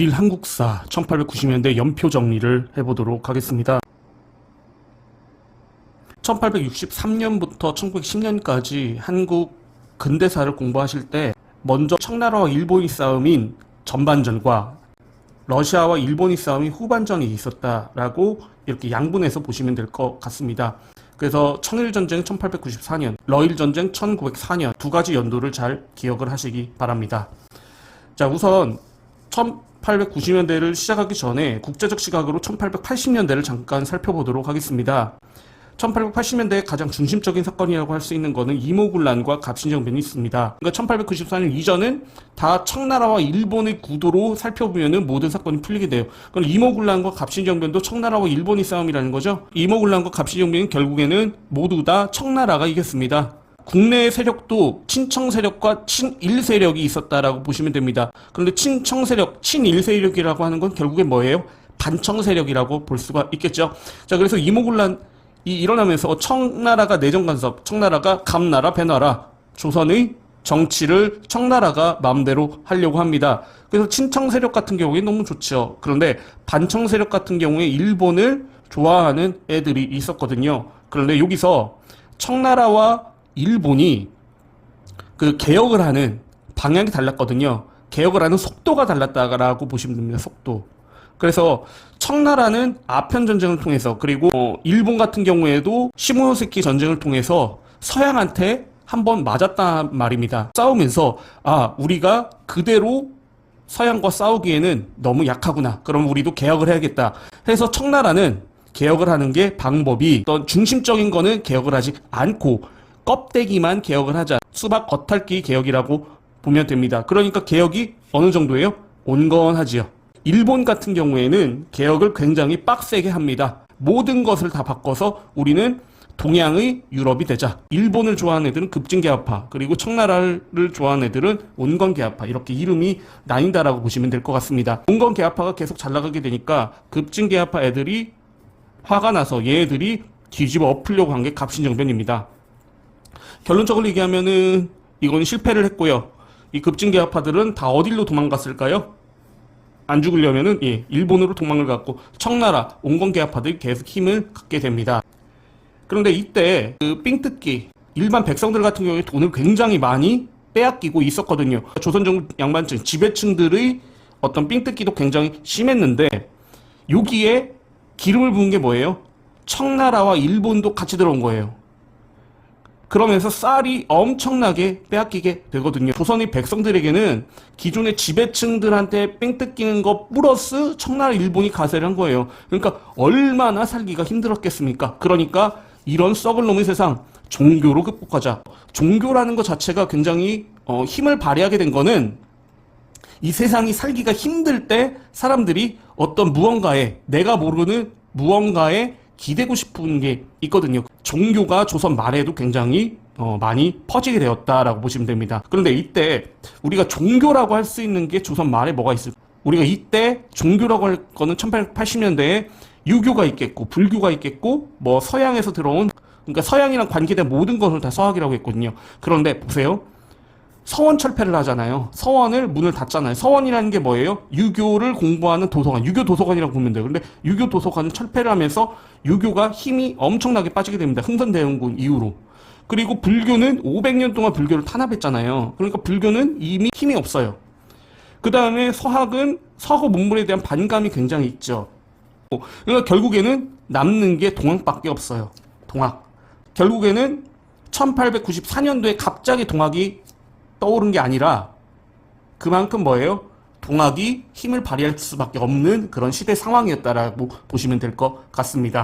한국사 1890년대 연표 정리를 해보도록 하겠습니다. 1863년부터 1910년까지 한국 근대사를 공부하실 때 먼저 청나라와 일본의 싸움인 전반전과 러시아와 일본의 싸움이 후반전이 있었다라고 이렇게 양분해서 보시면 될 것 같습니다. 그래서 청일전쟁 1894년, 러일전쟁 1904년 두 가지 연도를 잘 기억을 하시기 바랍니다. 자, 우선 1890년대를 시작하기 전에 국제적 시각으로 1880년대를 잠깐 살펴보도록 하겠습니다. 1880년대의 가장 중심적인 사건이라고 할 수 있는 것은 이모군란과 갑신정변이 있습니다. 그러니까 1894년 이전은 다 청나라와 일본의 구도로 살펴보면 모든 사건이 풀리게 돼요. 그럼 이모군란과 갑신정변도 청나라와 일본의 싸움이라는 거죠. 이모군란과 갑신정변은 결국에는 모두 다 청나라가 이겼습니다. 국내의 세력도 친청 세력과 친일 세력이 있었다라고 보시면 됩니다. 그런데 친청 세력, 친일 세력이라고 하는 건 결국에 뭐예요? 반청 세력이라고 볼 수가 있겠죠. 자, 그래서 이모군란이 일어나면서 청나라가 내정 간섭, 청나라가 감나라, 배나라, 조선의 정치를 청나라가 마음대로 하려고 합니다. 그래서 친청 세력 같은 경우에 너무 좋죠. 그런데 반청 세력 같은 경우에 일본을 좋아하는 애들이 있었거든요. 그런데 여기서 청나라와 일본이 그 개혁을 하는 방향이 달랐거든요. 개혁을 하는 속도가 달랐다라고 보시면 됩니다. 속도. 그래서 청나라는 아편 전쟁을 통해서, 그리고 일본 같은 경우에도 시모노세키 전쟁을 통해서 서양한테 한번 맞았단 말입니다. 싸우면서 우리가 그대로 서양과 싸우기에는 너무 약하구나. 그럼 우리도 개혁을 해야겠다. 해서 청나라는 개혁을 하는 게 방법이, 어떤 중심적인 거는 개혁을 하지 않고 껍데기만 개혁을 하자. 수박 겉핥기 개혁이라고 보면 됩니다. 그러니까 개혁이 어느 정도예요? 온건하지요. 일본 같은 경우에는 개혁을 굉장히 빡세게 합니다. 모든 것을 다 바꿔서 우리는 동양의 유럽이 되자. 일본을 좋아하는 애들은 급진개혁파, 그리고 청나라를 좋아하는 애들은 온건개혁파, 이렇게 이름이 나뉜다라고 보시면 될 것 같습니다. 온건개혁파가 계속 잘 나가게 되니까 급진개혁파 애들이 화가 나서 얘네들이 뒤집어 엎으려고 한 게 갑신정변입니다. 결론적으로 얘기하면은 이건 실패를 했고요. 이 급진개혁파들은 다 어디로 도망갔을까요? 안 죽으려면은 일본으로 도망을 갔고 청나라, 온건개혁파들이 계속 힘을 갖게 됩니다. 그런데 이때 그 삥뜯기, 일반 백성들 같은 경우에 돈을 굉장히 많이 빼앗기고 있었거든요. 조선정 양반층, 지배층들의 어떤 삥뜯기도 굉장히 심했는데 여기에 기름을 부은 게 뭐예요? 청나라와 일본도 같이 들어온 거예요. 그러면서 쌀이 엄청나게 빼앗기게 되거든요. 조선의 백성들에게는 기존의 지배층들한테 뺑 뜯기는 거 플러스 청나라 일본이 가세를 한 거예요. 그러니까 얼마나 살기가 힘들었겠습니까? 그러니까 이런 썩을 놈의 세상, 종교로 극복하자. 종교라는 것 자체가 굉장히 힘을 발휘하게 된 거는 이 세상이 살기가 힘들 때 사람들이 어떤 무언가에, 내가 모르는 무언가에 기대고 싶은 게 있거든요. 종교가 조선 말에도 굉장히 많이 퍼지게 되었다라고 보시면 됩니다. 그런데 이때 우리가 종교라고 할 수 있는 게 조선 말에 뭐가 있을까? 우리가 이때 종교라고 할 거는 1880년대에 유교가 있겠고, 불교가 있겠고, 뭐 서양에서 들어온, 그러니까 서양이랑 관계된 모든 것을 다 서학이라고 했거든요. 그런데 보세요. 서원 철폐를 하잖아요. 서원을 문을 닫잖아요. 서원이라는 게 뭐예요? 유교를 공부하는 도서관, 유교 도서관이라고 보면 돼요. 근데 유교 도서관을 철폐를 하면서 유교가 힘이 엄청나게 빠지게 됩니다. 흥선대원군 이후로. 그리고 불교는 500년 동안 불교를 탄압했잖아요. 그러니까 불교는 이미 힘이 없어요. 그 다음에 서학은 서구 문물에 대한 반감이 굉장히 있죠. 그러니까 결국에는 남는 게 동학밖에 없어요. 동학. 결국에는 1894년도에 갑자기 동학이 떠오른 게 아니라 그만큼 뭐예요? 동학이 힘을 발휘할 수밖에 없는 그런 시대 상황이었다라고 보시면 될 것 같습니다.